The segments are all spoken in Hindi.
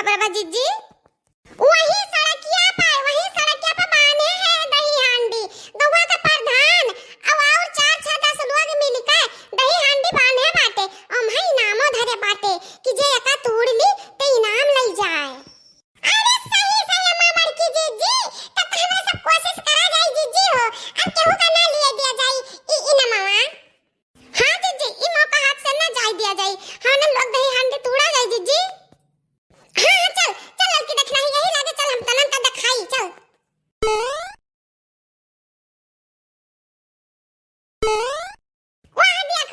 खबर बा जीजी? वही सड़किया पे बांधे है दही हांडी। गौवा का प्रधान और 4-6-10 लोग मिल के दही हांडी बांधे बाटे। हम ही इनामो धरे बाटे कि जे एका तोड़ ली ते इनाम ले जाए। अरे सही अम्मा बड़की जीजी, त हमरा सब कोशिश करा जाई जीजी हो। अब केहू का ना लिए दिया जाई ई इनामवा। हां जीजी, ई मौका हाथ से ना जाई दिया जाई। हम लोग दही हांडी तोड़ा जाई जीजी। हां चल लड़की देखना ही यही लागे। चल हम तनन का दिखाई चल। वहां देख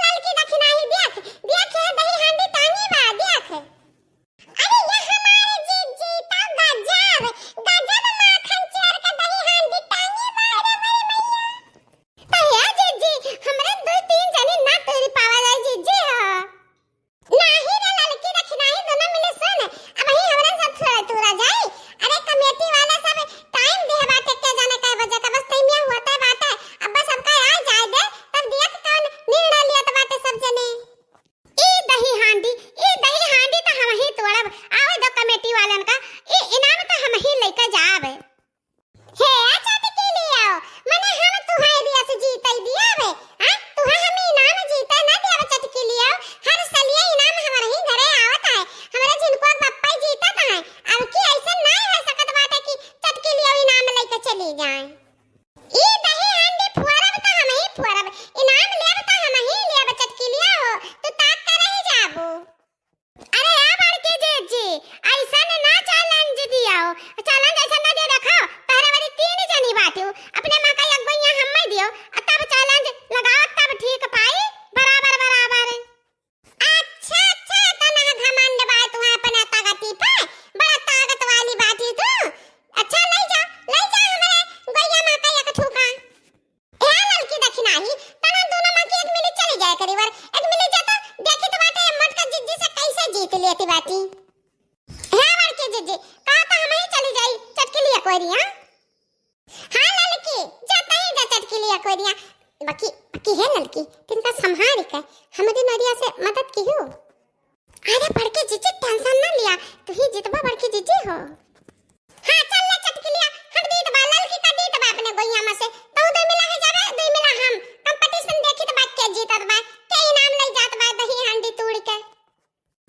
लड़की देखना ही देख है दही हांडी टांगी बा देख। अरे ये हमारे जीजी ता गजब माखन चोर के दही हांडी टांगी बा रे मेरी मैया। भैया जीजी हमरे 2-3 जने ना तोरी पावा जाए जीजी हो। नाही रे लड़की देखना ही दोनों मिले सुन। अब ही हमरा सब थोड़ा तोरा जाए। अरे कमेटी वाला सब टाइम दे बाटे के जाने का बजे का बस टाइम ये होता बाटे। अब बस सबका आ जाए दे तब देख कौन निर्णय लियत बाटे सब जने। ई दही हांडी तो हम ही तोड़ब। आवे दो कमेटी वालन का ई इनाम तो हम ही लेके जाब। हे चटकी लियो मने हम तुहाई दिया से जीतई दियावे। हां तुहा हम इनाम जीते ना देव चटकी लियो। हर साल ये इनाम हमारे ही घरे आवत है। हमरा जिनको पप्पा जीतत है। अब की ऐसे नहीं हो सकत बाटे कि चटकी लियो इनाम लेके चली जाए। ई दही हांडी फुरब तो हम ही फुरब। इनाम लेब तो हम ही लेब चटकी लियो। तू ताक कर ही जाबू। अरे आ बड़के जीजी ऐसा ना चैलेंज दियो। चैलेंज ऐसा ना दे रखो। पहले वाली 3 जनी बाटू अपने मां का एक गोइया हम में दियो तब चैलेंज लगाओ तब ठीक पाई बराबर। अच्छा तना घमंड बा तू अपना ताकती पे। बड़ा ताकत वाली बाटी तू। अच्छा ले जा हमरे गोइया मां का एक ठुका। ए लड़की देखना ही तना दोनों मां की एक मिली चली जाए करीबर। एक मिली जा तो देखी तो बाटे मटका जीजी से कैसे जीत लेती बाटी। है बड़के जीजी कहा तो हम ही चली जाई चटकी लिया कोई रिया। हां लड़की जाता ही जा चटकी लिया कोई रिया। बाकी है लड़की तिनका संभाल के हमदी नरिया से मदद की हो। अरे बड़के जीजी टेंशन ना लिया तू ही जीतबा बड़के जीजी हो। हां चल ले चटकी लिया हट दीत बा लड़की का दीत बा अपने गोइया में से तो दो मिला है जावे 2 मिला हम कंपटीशन देखी तो बात के जीतत बा के इनाम ले जात बा दही हांडी तोड़ के।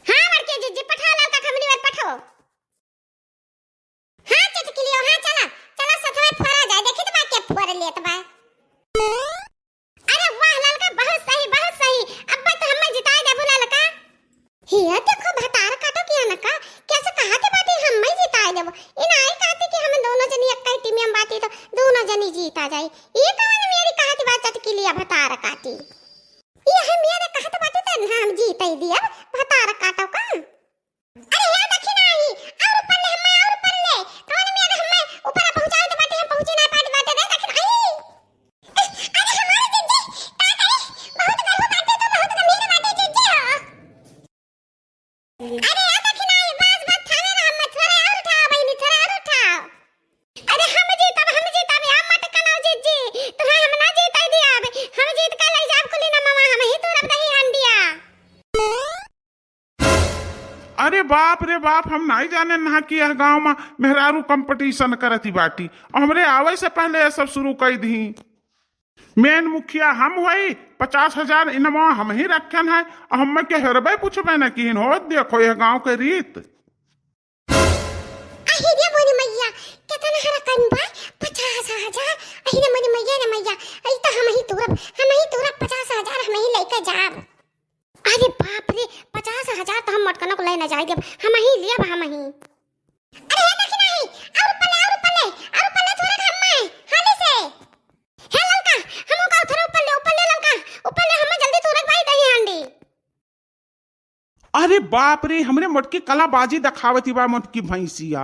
हां बड़के जीजी पठा लड़का खमनी में पठो। हां चटकी लियो हां चला सथवे फरा जाए देखी तो बात के फुर लेत बा। अरे वाह लड़का बहुत सही। अब तो हम जिताए दे बुला लड़का। हिया देखो भतार काटो किया न का कैसे कहा थे बात हम मैं जिताए देबो। इन आई कहती कि हम दोनों जनी एक टीम में बाती तो दोनों जनी जीता जाए। ये कौन मेरी कहती बात चटकी लिया भतार काटी। ये है मेरे कहत बात तो हम जीत ही दिया भतार काटो का। अरे यार देखी नहीं और ऊपर ले कौन मेरे हम ऊपर पहुंचाए तो बात हम पहुंची ना पाट बात दे देखी नहीं। अरे हमारे जीजी का करे बहुत गर्व करते तो बहुत गंभीर बात जीजी हो। अरे आ देखी नहीं बस थाने ना हम थोड़ा और उठाओ बहनी थोड़ा और उठाओ। अरे हम जीतब हम मत कनाओ जीजी तो हम ना जीत दिया। हम जीत के ले जाब कुली ना मामा हम ही तोरब दही हांडिया। अरे बाप रे बाप हम नहीं जाने ना कि यह गांव में मेहरारू कंपटीशन करती बाटी। हमरे आवे से पहले सब शुरू कर दी। मेन मुखिया हम होई 50,000 इनामा हम ही रखन है। हम के हरबे पूछबे न कि हो देखो यह गांव के रीत। अहिरे मोनी मैया कितना हरकन बा 50,000। अहिरे मोनी मैया रे मैया ई तो हम ही तोरब 50,000 हम ही लेके जाब। अरे बाप रे 50,000 तो हम मटकना को ले ना जाए हम ही लिया हम ही। अरे है देखी नहीं और पल्ले थोड़ा हम में हाली से है ललका हम का थोड़ा ऊपर ले ललका हम जल्दी तोरक भाई दही हांडी। अरे बाप रे हमरे मटकी कलाबाजी दिखावती बा मटकी भैंसिया।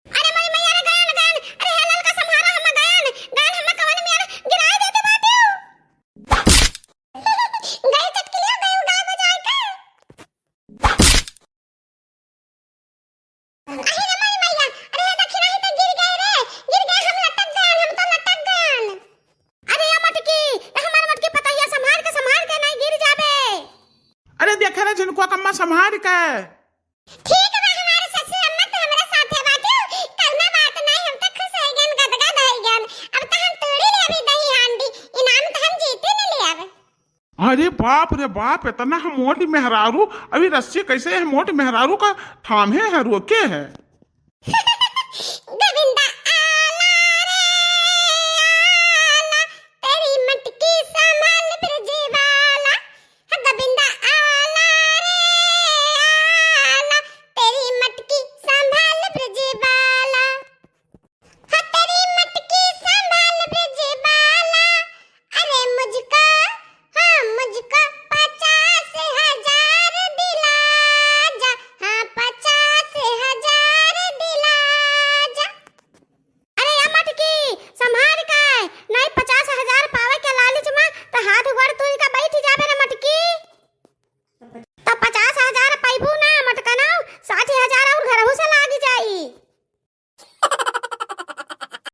अरे मई मैया रे गान अरे है ललका संभारा हम गान हम कवन में गिरा देते बाटे गए चटकी लिया गए उड़ा बजाए का। अरे मई मैया अरे देखी नहीं तो गिर गए हम लटक गए। अरे या मटकी हमार मटकी पता है संभाल के नहीं गिर जाबे। अरे देखे ना जिनको कम्मा संभाल के। ठीक बा हमारे अरे बाप रे बाप, इतना हम मोटी मेहरारू, अभी रस्सी कैसे है मोटी मेहरारू का थामे है, रोके है।